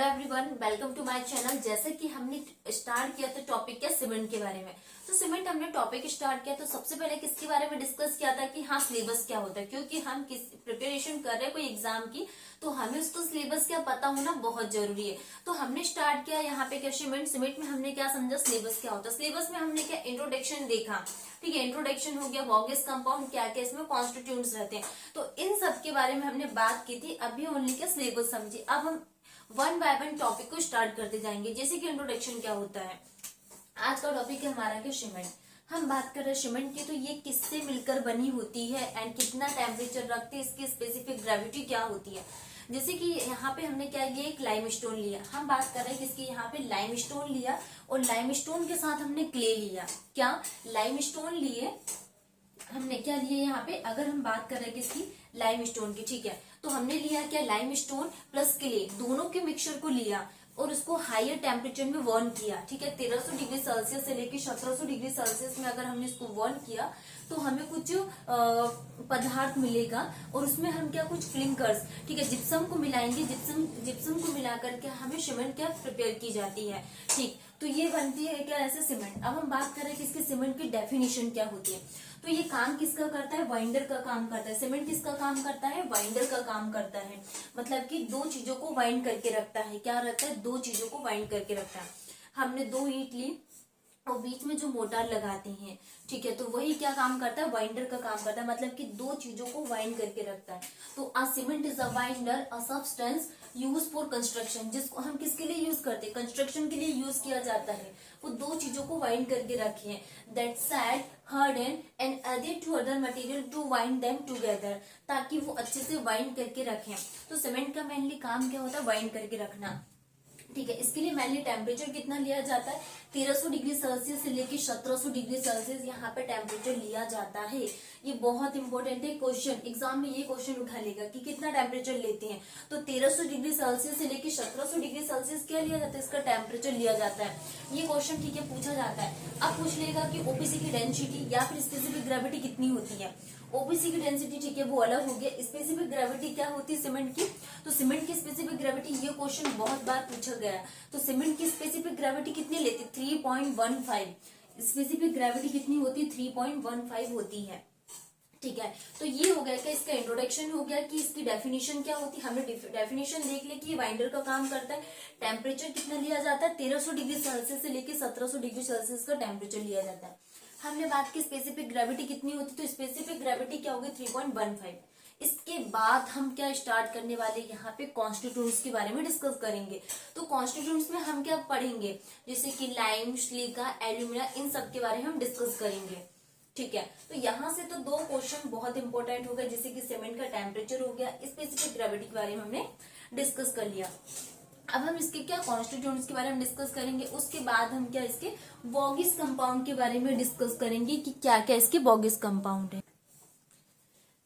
Everyone, welcome to my channel. जैसे कि हमने स्टार्ट किया था टॉपिक क्या सीमेंट के बारे में। तो सीमेंट हमने टॉपिक स्टार्ट किया तो सबसे पहले किसके बारे में डिस्कस किया था कि हाँ सिलेबस क्या होता है, क्योंकि हम किस प्रिपरेशन कर रहे हैं कोई एग्जाम की तो हमें उसको सिलेबस क्या पता होना बहुत जरूरी है। तो हमने स्टार्ट किया यहाँ पे क्या सीमेंट में हमने क्या समझा सिलेबस क्या होता है। सिलेबस में हमने क्या इंट्रोडक्शन देखा, ठीक है, इंट्रोडक्शन हो गया, वॉगेस कंपाउंड क्या क्या इसमें कॉन्स्टिट्यूएंट्स रहते हैं, तो इन सब के बारे में हमने बात की थी। अभी ओनली क्या सिलेबस समझी। अब हम वन बाय वन टॉपिक को स्टार्ट करते जाएंगे। जैसे कि इंट्रोडक्शन क्या होता है, आज का टॉपिक है हमारा क्या सीमेंट। हम बात कर रहे हैं सीमेंट की, तो ये किससे मिलकर बनी होती है एंड कितना टेम्परेचर रखते हैं, इसकी स्पेसिफिक ग्रेविटी क्या होती है। जैसे कि यहाँ पे हमने क्या लिया, एक लाइमस्टोन लिया। हम बात कर रहे हैं किसकी, यहाँ पे लाइमस्टोन लिया और लाइमस्टोन के साथ हमने क्ले लिया। क्या लाइमस्टोन लिए हमने, क्या लिए यहाँ पे, अगर हम बात कर रहे हैं किसकी, लाइमस्टोन की, ठीक है। तो हमने लिया क्या, लाइमस्टोन प्लस क्ले, दोनों के मिक्सचर को लिया और उसको हायर टेम्परेचर में वर्न किया, ठीक है। 1300 डिग्री सेल्सियस से लेकर 1700 डिग्री सेल्सियस में अगर हमने इसको वर्न किया तो हमें कुछ पदार्थ मिलेगा और उसमें हम क्या कुछ क्लिंकर्स, ठीक है, जिप्सम को मिलाएंगे। जिप्सम को मिला करके हमें सीमेंट क्या प्रिपेयर की जाती है, ठीक। तो ये बनती है क्या ऐसे सीमेंट। अब हम बात करें कि इसकी सीमेंट की डेफिनेशन क्या होती है। तो ये काम किसका करता है, वाइंडर का काम करता है। सीमेंट किसका काम करता है, वाइंडर का काम करता है। मतलब कि दो चीजों को वाइंड करके रखता है। क्या रखता है, दो चीजों को वाइंड करके रखता है। हमने दो ईंट ली और बीच में जो मोटार लगाते हैं, ठीक है, तो वही क्या काम करता है, वाइंडर का काम करता है। मतलब कि दो चीजों को वाइंड करके रखता है। तो a cement is a binder, a substance use for construction, जिसको हम किसके लिए यूज करते हैं, कंस्ट्रक्शन के लिए यूज किया जाता है। वो दो चीजों को वाइंड करके रखे हैं, that set harden and added to other material to wind them together, ताकि वो अच्छे से वाइंड करके रखें। तो सीमेंट का मेनली काम क्या होता है, वाइंड करके रखना, ठीक है। इसके लिए मेनली टेम्परेचर कितना लिया जाता है, 1300 डिग्री सेल्सियस से लेकर 1700 डिग्री सेल्सियस यहाँ पे टेम्परेचर लिया जाता है। ये बहुत इंपॉर्टेंट है, क्वेश्चन एग्जाम में ये क्वेश्चन उठा लेगा कि कितना टेम्परेचर लेते हैं। तो 1300 डिग्री सेल्सियस से लेकर 1700 डिग्री सेल्सियस क्या लिया जाता है, इसका टेम्परेचर लिया जाता है। ये क्वेश्चन, ठीक है, पूछा जाता है। अब पूछ लेगा कि ओपीसी की डेंसिटी या फिर स्पेसिफिक ग्रेविटी कितनी होती है। ओपीसी की डेंसिटी, ठीक है, वो अलग हो गया। स्पेसिफिक ग्रेविटी क्या होती है सीमेंट की, तो सीमेंट की स्पेसिफिक ग्रेविटी, ये क्वेश्चन बहुत बार पूछा गया। तो सीमेंट की स्पेसिफिक ग्रेविटी कितनी लेती, 3.15। स्पेसिफिक ग्रेविटी कितनी होती है, 3.15 होती है, ठीक है। तो ये हो गया क्या, इसका इंट्रोडक्शन हो गया कि इसकी डेफिनेशन क्या होती है। हमने डेफिनेशन देख लिया कि ये वाइंडर का काम करता है। टेम्परेचर कितना लिया जाता है, 1300 डिग्री सेल्सियस से लेकर 1700 डिग्री सेल्सियस का टेम्परेचर लिया जाता है। हमने बात की स्पेसिफिक ग्रेविटी कितनी होती, तो स्पेसिफिक ग्रेविटी क्या होगी, 3.15। इसके बाद हम क्या स्टार्ट करने वाले, यहाँ पे कॉन्स्टिट्यूएंट्स के बारे में डिस्कस करेंगे। तो कॉन्स्टिट्यूएंट्स में हम क्या पढ़ेंगे, जैसे कि लाइम, सिलिका, एल्यूमिना, इन सब के बारे में हम डिस्कस करेंगे, ठीक है। तो यहाँ से तो दो क्वेश्चन बहुत इंपॉर्टेंट हो गए, जैसे कि सीमेंट का टेम्परेचर हो गया, स्पेसिफिक ग्रेविटी के बारे में हमने डिस्कस कर लिया। अब हम इसके क्या कॉन्स्टिट्यूएंट्स के बारे में डिस्कस करेंगे। उसके बाद हम क्या इसके वॉगिस कंपाउंड के बारे में डिस्कस करेंगे कि क्या क्या इसके वॉगिस कंपाउंड है।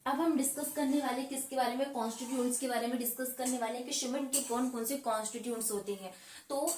अब हम डिस्कस करने वाले किसके बारे में, कॉन्स्टिट्यूएंट्स के बारे में डिस्कस करने वाले हैं कि सीमेंट के कौन कौन से कॉन्स्टिट्यूएंट्स होते हैं। तो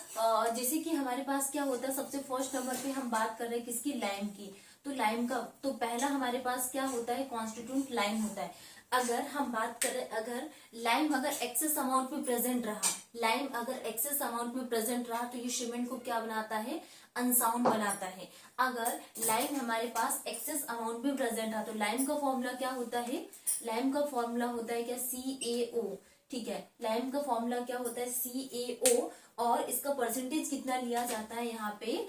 जैसे कि हमारे पास क्या होता है, सबसे फर्स्ट नंबर पे हम बात कर रहे हैं किसकी, लाइम की। तो लाइम का तो पहला हमारे पास क्या होता है, कॉन्स्टिट्यूएंट लाइम होता है। अगर हम बात करें, अगर लाइम अगर एक्सेस अमाउंट में प्रेजेंट रहा, लाइम अगर एक्सेस अमाउंट में प्रेजेंट रहा तो ये सीमेंट को क्या बनाता है, अनसाउंड बनाता है। अगर लाइम हमारे पास एक्सेस अमाउंट में प्रेजेंट है तो लाइम का फॉर्मूला क्या होता है, लाइम का फॉर्मूला होता है क्या, CaO, ठीक है। लाइम का फॉर्मूला क्या होता है, CaO, और इसका परसेंटेज कितना लिया जाता है यहाँ पे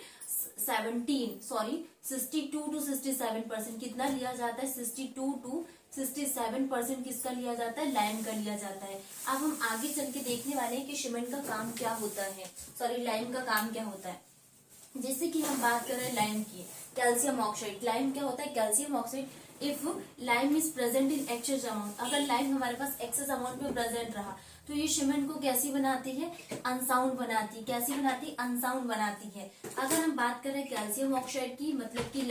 62 to 67%, कितना लिया जाता है, 62 to 67% किसका लिया जाता है, लाइम का लिया जाता है। अब हम आगे चल के देखने वाले हैं कि सीमेंट का काम क्या होता है, लाइम का काम क्या होता है। जैसे कि हम बात कर रहे हैं लाइम की, कैल्शियम ऑक्साइड। लाइम क्या होता है, calcium oxide. If lime is present in excess amount, अगर लाइम हमारे पास एक्सेस अमाउंट में प्रेजेंट रहा तो ये सीमेंट को कैसी बनाती है, अनसाउंड बनाती है। कैसी बनाती है, अनसाउंड बनाती है। अगर हम बात करें कैल्शियम ऑक्साइड की, मतलब कि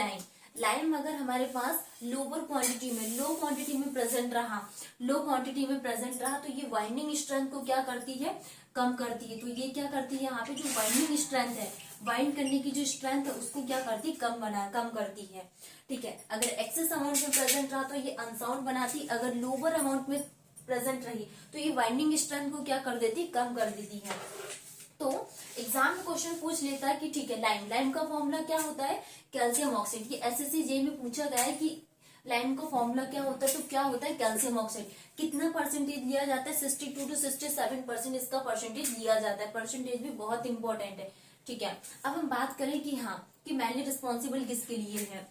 लाइम अगर हमारे पास लोअर क्वांटिटी में, लो क्वांटिटी में प्रेजेंट रहा, तो ये वाइंडिंग स्ट्रेंथ को क्या करती है, कम करती है। तो ये क्या करती है, यहाँ पे जो वाइंडिंग स्ट्रेंथ है, वाइंड करने की जो स्ट्रेंथ है उसको क्या करती है, कम करती है, ठीक है। अगर एक्सेस अमाउंट में प्रेजेंट रहा तो ये अनसाउंड बनाती, अगर लोअर अमाउंट में प्रेजेंट रही तो ये बाइंडिंग स्ट्रेंथ को क्या कर देती, कम कर देती है। तो एग्जाम में क्वेश्चन पूछ लेता है कि ठीक है लाइम का फॉर्मूला क्या होता है, कैल्शियम ऑक्साइड। ये एसएससी जे में पूछा गया है कि लाइम का फॉर्मूला क्या होता है, तो क्या होता है कैल्शियम ऑक्साइड। कितना परसेंटेज लिया जाता है, 62 to 67% इसका परसेंटेज लिया जाता है। परसेंटेज भी बहुत इंपॉर्टेंट है, ठीक है। अब हम बात करें कि हाँ कि मेनली रिस्पॉन्सिबल किसके लिए है,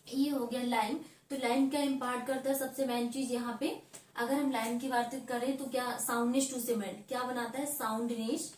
ये हो गया लाइम। तो लाइम क्या इम्पार्ट करता है, सबसे मेन चीज यहाँ पे अगर हम लाइम की बात करें तो क्या साउंडनेस टू सीमेंट क्या बनाता है, साउंडनेस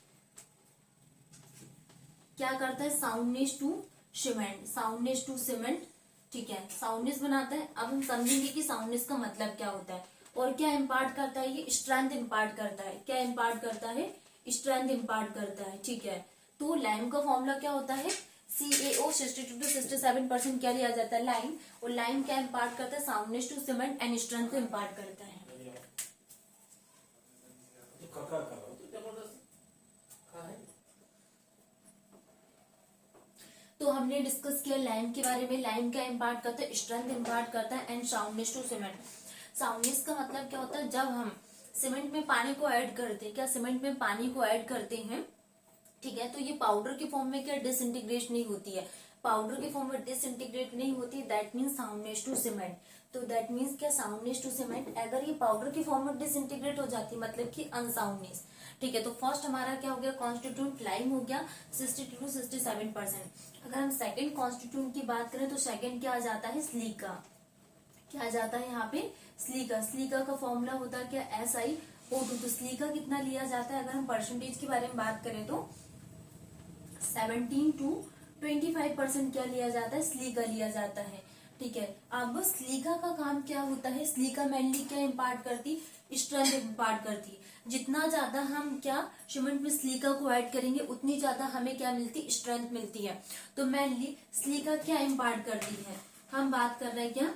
क्या करता है, soundness to cement, soundness to cement, ठीक है, साउंडनेस बनाता है। अब हम समझेंगे कि साउंडनेस का मतलब क्या होता है और क्या इम्पार्ट करता है, ये स्ट्रेंथ इम्पार्ट करता है। क्या इम्पार्ट करता है, स्ट्रेंथ इम्पार्ट करता है, ठीक है। तो लाइम का फॉर्मूला क्या होता है, CaO 62 to 67% क्या लिया जाता है, लाइम। और लाइम क्या इम्पार्ट करता है, soundness to cement and strength को इम्पार्ट करता है। तो हमने डिस्कस किया लाइम के बारे में। लाइम क्या इम्पार्ट करता है, स्ट्रेंथ इम्पार्ट करता है and soundness to cement. Soundness का मतलब क्या होता है, जब हम सीमेंट में पानी को ऐड करते हैं, क्या सीमेंट में पानी को ऐड करते हैं, ठीक है, तो ये पाउडर के फॉर्म में क्या डिसइंटीग्रेट नहीं होती है, पाउडर के फॉर्म में डिसइंटीग्रेट नहीं होती, that means soundness to cement. तो दैट मीन्स क्या, साउंडनेस टू सीमेंट। अगर ये पाउडर के फॉर्म में डिसइंटीग्रेट हो जाती मतलब कि अनसाउंडनेस, ठीक है। तो फर्स्ट हमारा क्या हो गया, कॉन्स्टिट्यूंट लाइम हो गया 62 to 67%। अगर हम सेकंड कॉन्स्टिट्यूंट की बात करें तो सेकंड क्या आ जाता है, स्लीका। क्या आ जाता है यहाँ पे, स्लीका। स्लीका का फॉर्मूला होता है क्या, SiO2। तो स्लीका कितना लिया जाता है, अगर हम परसेंटेज के बारे में बात करें तो 17 to 25% क्या लिया जाता है, स्लीका लिया जाता है, ठीक है। अब स्लीका का काम क्या होता है, स्लीका मेनली क्या इम्पार्ट करती, स्ट्रेंथ इम्पार्ट करती। जितना ज्यादा हम क्या सीमेंट में स्लीका को ऐड करेंगे उतनी ज्यादा हमें क्या मिलती, स्ट्रेंथ मिलती है। तो मेनली स्लीका क्या इम्पार्ट करती है, हम बात कर रहे हैं क्या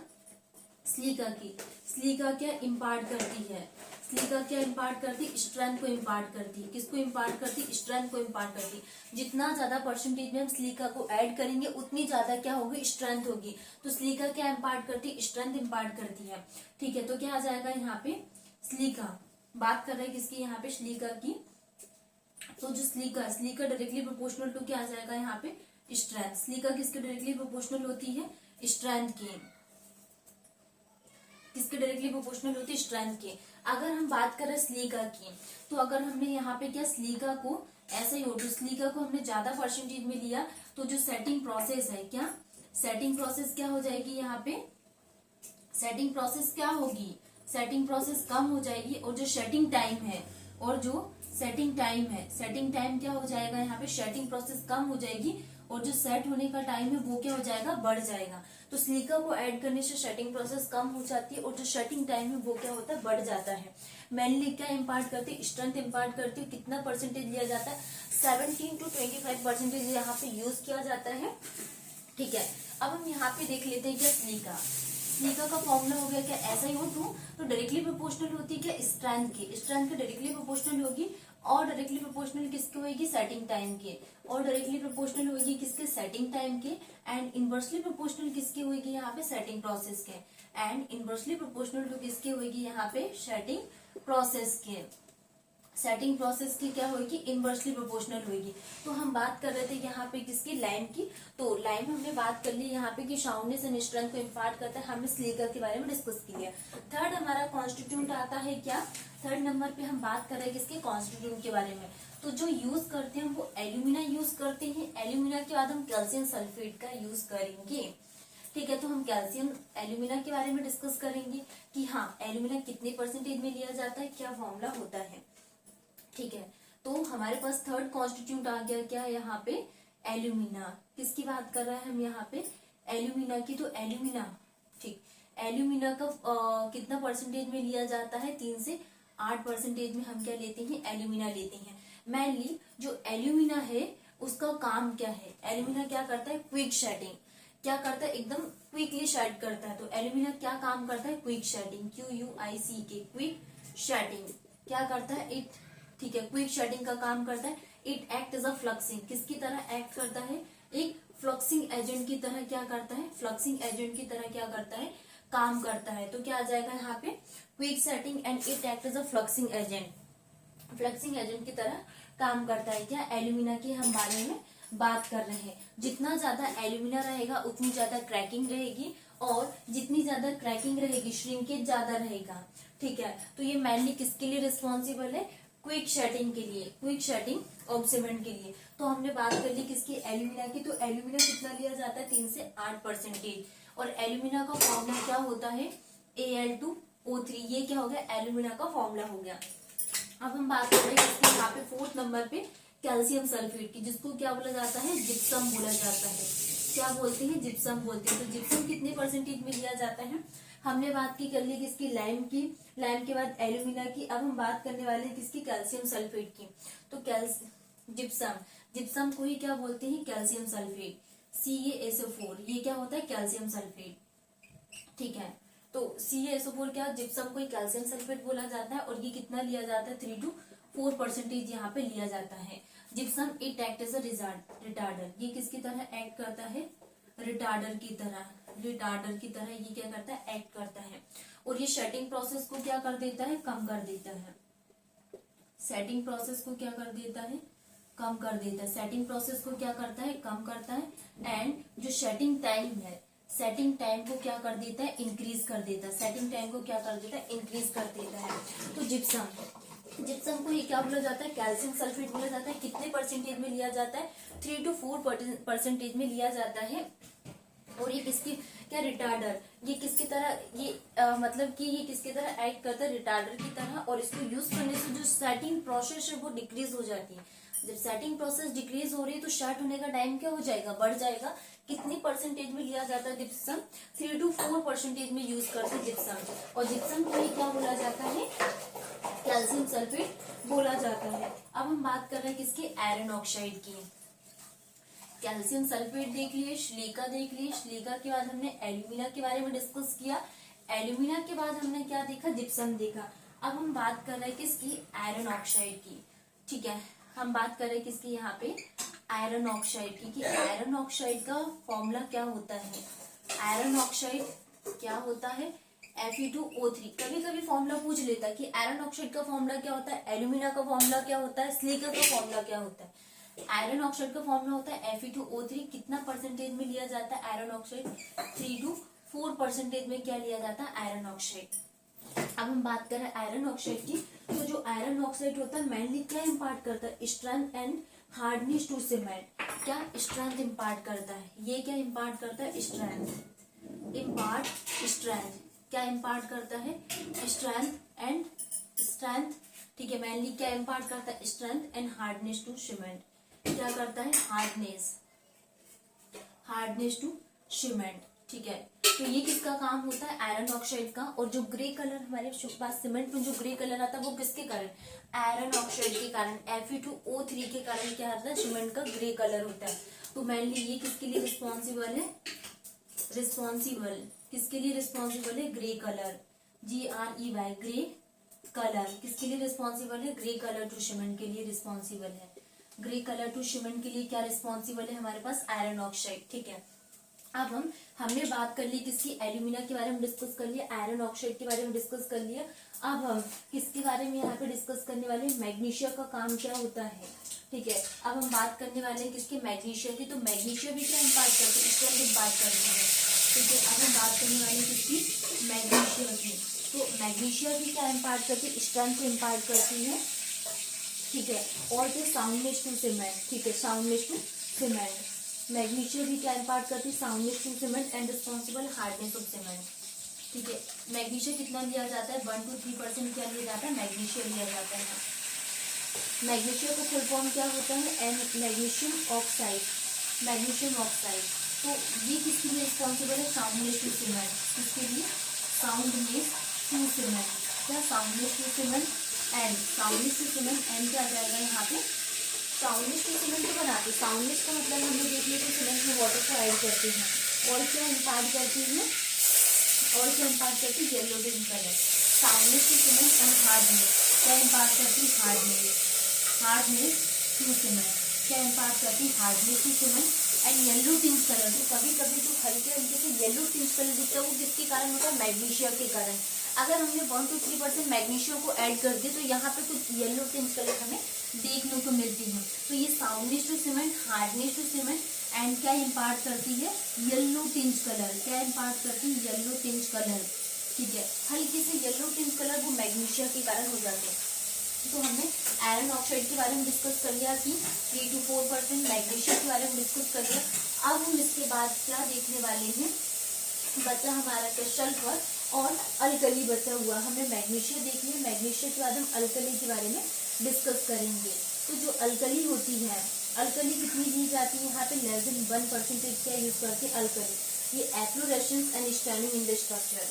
स्लीका की। स्लीका क्या इम्पार्ट करती है, स्लीका क्या इम्पार्ट करती, स्ट्रेंथ को इम्पार्ट करती। किसको इम्पार्ट करती, स्ट्रेंथ को इम्पार्ट करती। जितना ज्यादा परसेंटेज में हम स्लीका को ऐड करेंगे उतनी ज्यादा क्या होगी, स्ट्रेंथ होगी। तो स्लीका क्या इम्पार्ट करती, स्ट्रेंथ इम्पार्ट करती है, ठीक है। तो क्या आ जाएगा यहाँ पे, स्लीका। बात कर रहे हैं किसकी, यहाँ पे स्लीका की। तो जो स्लीका, स्लीका डायरेक्टली प्रोपोर्शनल टू क्या आ जाएगा यहाँ पे, स्ट्रेंथ। स्लीका किसके डायरेक्टली प्रोपोर्शनल होती है, स्ट्रेंथ की। किसके डायरेक्टली प्रोपोर्शनल होती है, स्ट्रेंथ की। अगर हम बात करें स्लीका की, तो अगर हमने यहाँ पे क्या स्लीका को ऐसे ही तो स्लीका को हमने ज्यादा परसेंटेज में लिया तो जो सेटिंग प्रोसेस है, क्या सेटिंग प्रोसेस क्या हो जाएगी, यहाँ पे सेटिंग प्रोसेस क्या होगी, सेटिंग प्रोसेस कम हो जाएगी। और जो सेटिंग टाइम है, और जो सेटिंग टाइम है, सेटिंग टाइम क्या हो जाएगा, यहाँ पे सेटिंग प्रोसेस कम हो जाएगी और जो सेट होने का टाइम है वो क्या हो जाएगा, बढ़ जाएगा। तो स्लीका को ऐड करने से सेटिंग प्रोसेस कम हो जाती है और जो सेटिंग टाइम है वो क्या होता है, बढ़ जाता है। मेनली क्या इम्पार्ट करती है, स्ट्रेंथ इम्पार्ट करती है। कितना परसेंटेज लिया जाता है, 17 to 25% यहाँ पे यूज किया जाता है, ठीक है। अब हम यहाँ पे देख लेते हैं क्या स्लीका। स्लीका का फॉर्मूला हो गया क्या, SiO2। तो डायरेक्टली प्रोपोर्शनल होती है क्या, स्ट्रेंथ की। स्ट्रेंथ की डायरेक्टली प्रोपोर्शनल होगी और डायरेक्टली प्रोपोर्शनल किसकी होगी, सेटिंग टाइम के। और डायरेक्टली प्रोपोर्शनल होगी किसके, सेटिंग टाइम के। एंड इनवर्सली प्रोपोर्शनल किसकी होगी, यहाँ पे सेटिंग प्रोसेस के। एंड इनवर्सली प्रोपोर्शनल टू किसकी होगी, यहाँ पे सेटिंग प्रोसेस के। सेटिंग प्रोसेस की क्या होगी, इनवर्सली प्रोपोर्शनल होगी। तो हम बात कर रहे थे यहाँ पे किसकी, लाइम की। तो लाइम हमने बात कर ली यहाँ पे कि साउंडनेस एंड स्ट्रेंथ को इम्पार्ट करता है। हमने स्लीका के बारे में डिस्कस किया। थर्ड हमारा कॉन्स्टिट्यूंट आता है क्या, थर्ड नंबर पे हम बात कर रहे हैं किसके, कॉन्स्टिट्यूंट के बारे में। तो जो यूज करते हैं वो एल्यूमिना यूज करते हैं। एल्यूमिना के बाद हम कैल्शियम सल्फेट का यूज करेंगे, ठीक है। तो हम कैल्शियम एल्यूमिना के बारे में डिस्कस करेंगे कि हाँ एल्यूमिना कितने परसेंटेज में लिया जाता है, क्या फॉर्मूला होता है, ठीक है। तो हमारे पास थर्ड कॉन्स्टिट्यूंट आ गया क्या, यहाँ पे एल्यूमिना। किसकी बात कर रहे हैं हम यहाँ पे, एल्यूमिना की। तो एल्यूमिना, ठीक, एल्यूमिना का कितना परसेंटेज में लिया जाता है, 3 से 8% में हम क्या लेते हैं, एल्यूमिना लेते हैं। मेनली जो एल्यूमिना है उसका काम क्या है, एल्यूमिना क्या करता है, क्विक शेडिंग। क्या करता है, एकदम क्विकली शेड करता है। तो एल्यूमिना क्या काम करता है, quick shedding, QUIC, quick shedding क्या करता है, इट, ठीक है, क्विक शेडिंग का काम करता है। It act as a fluxing, किसकी तरह एक्ट करता है, एक फ्लक्सिंग एजेंट की तरह क्या करता है, फ्लक्सिंग एजेंट की तरह क्या करता है, काम करता है। तो क्या आ जाएगा यहाँ पे, quick setting and it act as a fluxing agent. Fluxing agent की तरह काम करता है। क्या, एल्यूमिना की हम बारे में बात कर रहे हैं। जितना ज्यादा एल्यूमिना रहेगा उतनी ज्यादा क्रैकिंग रहेगी, और जितनी ज्यादा क्रैकिंग रहेगी श्रिंकेज ज्यादा रहेगा। ठीक है, तो ये मेनली किसके लिए रिस्पॉन्सिबल है, क्विक शेटिंग के लिए, क्विक शेटिंग ऑफ सीमेंट के लिए। तो हमने बात कर ली किसकी, एल्यूमिना की। तो एल्यूमिना कितना लिया जाता है, 3 से 8%। और एल्यूमिना का फॉर्मूला क्या होता है, Al2O3। ये क्या हो गया, एल्यूमिना का फॉर्मूला हो गया। अब हम बात कर रहे हैं इसके यहाँ पे 4th नंबर पे कैल्शियम सल्फेट की, जिसको क्या बोला जाता है, जिप्सम बोला जाता है। क्या बोलते हैं, जिप्सम बोलते हैं। तो जिप्सम कितने परसेंटेज में लिया जाता है, हमने बात की कर ली किसकी, लाइम की। लाइम के बाद एल्यूमिना की। अब हम बात करने वाले हैं किसकी, कैल्शियम सल्फेट की। तो जिप्सम, जिप्सम को ही क्या बोलते हैं, कैल्शियम सल्फेट, CaSO4। ये क्या होता है, कैल्शियम सल्फेट। ठीक है, तो CaSO4 क्या, जिप्सम को ही कैल्शियम सल्फेट बोला जाता है। और ये कितना लिया जाता है, 3 to 4% यहाँ पे लिया जाता है। Gypsum it act as a retarder. ये किसकी तरह एक्ट करता है, रिटार्डर की तरह। रिटार्डर की तरह ये क्या करता है, एक्ट करता है। और ये शेटिंग प्रोसेस को क्या कर देता है, कम कर देता है। सेटिंग प्रोसेस को क्या कर देता है, कम कर देता है। सेटिंग प्रोसेस को क्या करता है, कम करता है। एंड जो सेटिंग टाइम है, सेटिंग टाइम को क्या कर देता है, इंक्रीज कर देता है। सेटिंग टाइम को क्या कर देता है, इंक्रीज कर देता है। तो जिप्सम, जिप्सम को ये क्या बोला जाता है, कैल्शियम सल्फेट बोला जाता है। कितने परसेंटेज में लिया जाता है, 3 to 4% में लिया जाता है। और ये किसकी, क्या, रिटार्डर। ये किसकी तरह, ये मतलब कि ये किसकी तरह एक्ट करता है, रिटार्डर की तरह। और इसको यूज करने से जो सेटिंग प्रोसेस है वो डिक्रीज हो जाती है। जब सेटिंग प्रोसेस डिक्रीज हो रही है तो शॉर्ट होने का टाइम क्या हो जाएगा, बढ़ जाएगा। कितनी परसेंटेज में लिया जाता है जिप्सम, 3 to 4% में यूज करते हैं जिप्सम। और जिप्सम को ही क्या बोला जाता है, कैल्शियम सल्फेट बोला जाता है। अब हम बात कर रहे हैं किसकी, आयरन ऑक्साइड की। कैल्शियम सल्फेट देख लिए, सिलिका देख लिए। सिलिका के बाद हमने एल्यूमिना के बारे में डिस्कस किया। एल्यूमिना के बाद हमने क्या देखा, जिप्सम देखा। अब हम बात कर रहे हैं किसकी, आयरन ऑक्साइड की। ठीक है, हम बात कर रहे हैं किसकी यहाँ पे, आयरन ऑक्साइड की। कि आयरन ऑक्साइड का फॉर्मूला क्या होता है, आयरन ऑक्साइड क्या होता है, Fe2O3। कभी कभी फॉर्मूला पूछ लेता है कि आयरन ऑक्साइड का फॉर्मूला क्या होता है, एल्यूमिना का फॉर्मूला क्या होता है, सिलिका का फॉर्मूला क्या होता है। आयरन ऑक्साइड का फॉर्मूला होता है Fe2O3। कितना परसेंटेज में लिया जाता है आयरन ऑक्साइड, 3 to 4% में क्या लिया जाता है, आयरन ऑक्साइड। अब हम बात करें आयरन ऑक्साइड की। तो जो आयरन ऑक्साइड होता है मेनली क्या इम्पार्ट करता है, strength and hardness to cement. क्या, स्ट्रेंथ इम्पार्ट करता है। ये क्या इम्पार्ट करता है, स्ट्रेंथ, इम्पार्ट स्ट्रेंथ। क्या इम्पार्ट करता है, स्ट्रेंथ एंड स्ट्रेंथ। ठीक है, मेनली क्या इम्पार्ट करता है, strength and hardness to cement. क्या करता है, हार्डनेस, हार्डनेस टू सीमेंट। ठीक है, तो ये किसका काम होता है, आयरन ऑक्साइड का। और जो ग्रे कलर हमारे पास सीमेंट में जो ग्रे कलर आता है वो किसके कारण, आयरन ऑक्साइड के कारण, Fe2O3 के कारण क्या आता है, सीमेंट का ग्रे कलर होता है। तो मेनली ये किसके लिए रिस्पॉन्सिबल है, रिस्पॉन्सिबल किसके लिए रिस्पॉन्सिबल है, grey colour, GREY, grey colour किसके लिए रिस्पॉन्सिबल है, ग्रे कलर टू सीमेंट के लिए रिस्पॉन्सिबल है। ग्रे कलर टू सीमेंट के लिए क्या रिस्पॉन्सिबल है हमारे पास, आयरन ऑक्साइड। ठीक है, अब हमने बात कर ली किसकी, एल्यूमिना के बारे में डिस्कस कर लिया, आयरन ऑक्साइड के बारे में डिस्कस कर लिया। अब हम किसके बारे में यहाँ पे डिस्कस करने वाले हैं, मैग्नीशिया का काम क्या होता है। ठीक है, अब हम बात करने वाले हैं किसके, मैग्नीशिया की। तो मैग्नीशिया भी क्या इम्पार्ट करती है, स्ट्रेंथ इम्पार्ट करती है। ठीक है, अब हम बात करने वाले हैं किसकी, मैग्नीशिया की। तो मैग्नीशिया भी क्या इम्पार्ट करती है, स्ट्रेंथ को इम्पार्ट करती है। ठीक है, और जो साउंडनेस टू सीमेंट। ठीक है, साउंडनेस टू सीमेंट। मैग्नीशिया भी क्या इम्पार्ट करती है, soundness to cement and responsible hardness of cement. ठीक है, मैग्नीशिया कितना लिया जाता है, 1 to 3% क्या लिया जाता है, मैग्नीशिया लिया जाता है। मैग्नीशिया का फुल फॉर्म क्या होता है, मैग्नीशियम ऑक्साइड, मैग्नीशियम ऑक्साइड। तो ये किसके लिए रिस्पॉन्सिबल है, साउंडनेस टू सीमेंट। किसके लिए, साउंडनेस टू सीमेंट। क्या, soundness to cement and, soundness to cement and क्या आ जाएगा यहाँ पे, साउंडनेस टू सीमेंट को बनाते हैं। साउंडनेस का मतलब हम लोग देख लिए तो सीमेंट में वाटर को ऐड करते हैं। और क्या इम्पार्ट करती है, और क्या इम्पार्ट करती है, yellow green colour. Soundness to cement and hardness, क्या इम्पार्ट करती है, हार्डनेस, हार्डनेस टू सीमेंट। क्या इम्पार्ट करती है, hardness to cement and yellow tinge colour, तो कभी कभी जो हल्के हल्के से येलो टिंज कलर दिखता है वो किसके कारण होता है, मैग्नीशिया के कारण। अगर हमने 1 to 3% मैग्नीशियम को ऐड कर दिया तो यहाँ पे कुछ येलो टिंज कलर हमें देखने को मिलती है। तो ये soundness to cement, hardness to cement and क्या इम्पार्ट करती है, येलो टिंज कलर। क्या इम्पार्ट करती है, येलो टिंज कलर। ठीक है, हल्के से येलो टिंज कलर वो मैग्नीशिया के कारण हो जाते हैं। तो हमने आयरन ऑक्साइड के बारे में डिस्कस कर लिया कि 3 to 4% मैग्नीशियम के बारे में डिस्कस कर लिया। अब हम इसके बाद क्या देखने वाले हैं, बचा हमारा क्या, सल्फर और अल्कली बचा हुआ। हमें मैग्नीशियम देख लिया, मैग्नीशियम के बाद हम अल्कली के बारे में डिस्कस करेंगे। तो जो अल्कली होती है, अल्कली कितनी दी जाती है, यहाँ पे लेस देन 1% क्या यूज करते हैं, अल्कली। ये efflorescence and standing in the structure.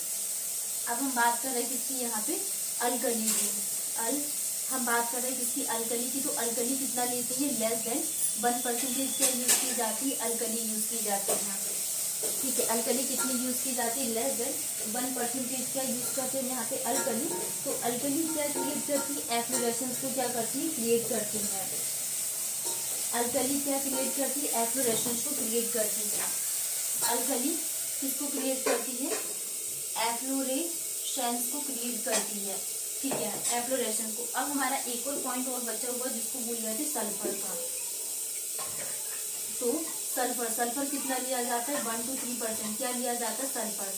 अब हम बात कर रहे हैं किसकी, यहाँ पे अल्कली की। हम बात कर रहे हैं किसकी, अल्कली की। तो अल्कली कितना लेते हैं, लेस देन 1% क्या यूज की जाती है, अल्कली यूज की जाती है यहाँ पे। ठीक है, अल्कली कितनी यूज की जाती है, लेस देन 1% क्या यूज करते हैं यहाँ पे, अल्कली। तो अल्कली क्या क्रिएट करती है, एफ्लोरेसेंस को क्या करती है, क्रिएट करती है। अल्कली क्या क्रिएट करती है, एफ्लोरेसेंस को क्रिएट करती है। अल्कली किसको क्रिएट करती है, एफ्लोरेसेंस को क्रिएट करती है। ठीक है, एफ्लोरेसेंस को। अब हमारा एक और पॉइंट और बचा हुआ जिसको भूल गए थे, सल्फर का। तो सल्फर कितना लिया जाता है, 1 to 3% क्या लिया जाता है, सल्फर।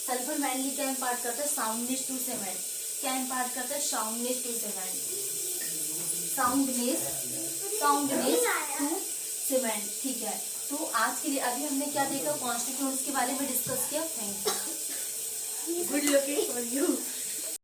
सल्फर मेनली क्या इम्पार्ट करता है, साउंडनेस टू सीमेंट। क्या इम्पार्ट करता है, soundness to cement, soundness to cement. ठीक है, तो आज के लिए अभी हमने क्या देखा, कॉन्स्टिट्यूएंट्स के बारे में डिस्कस किया। Thank you, good looking for you.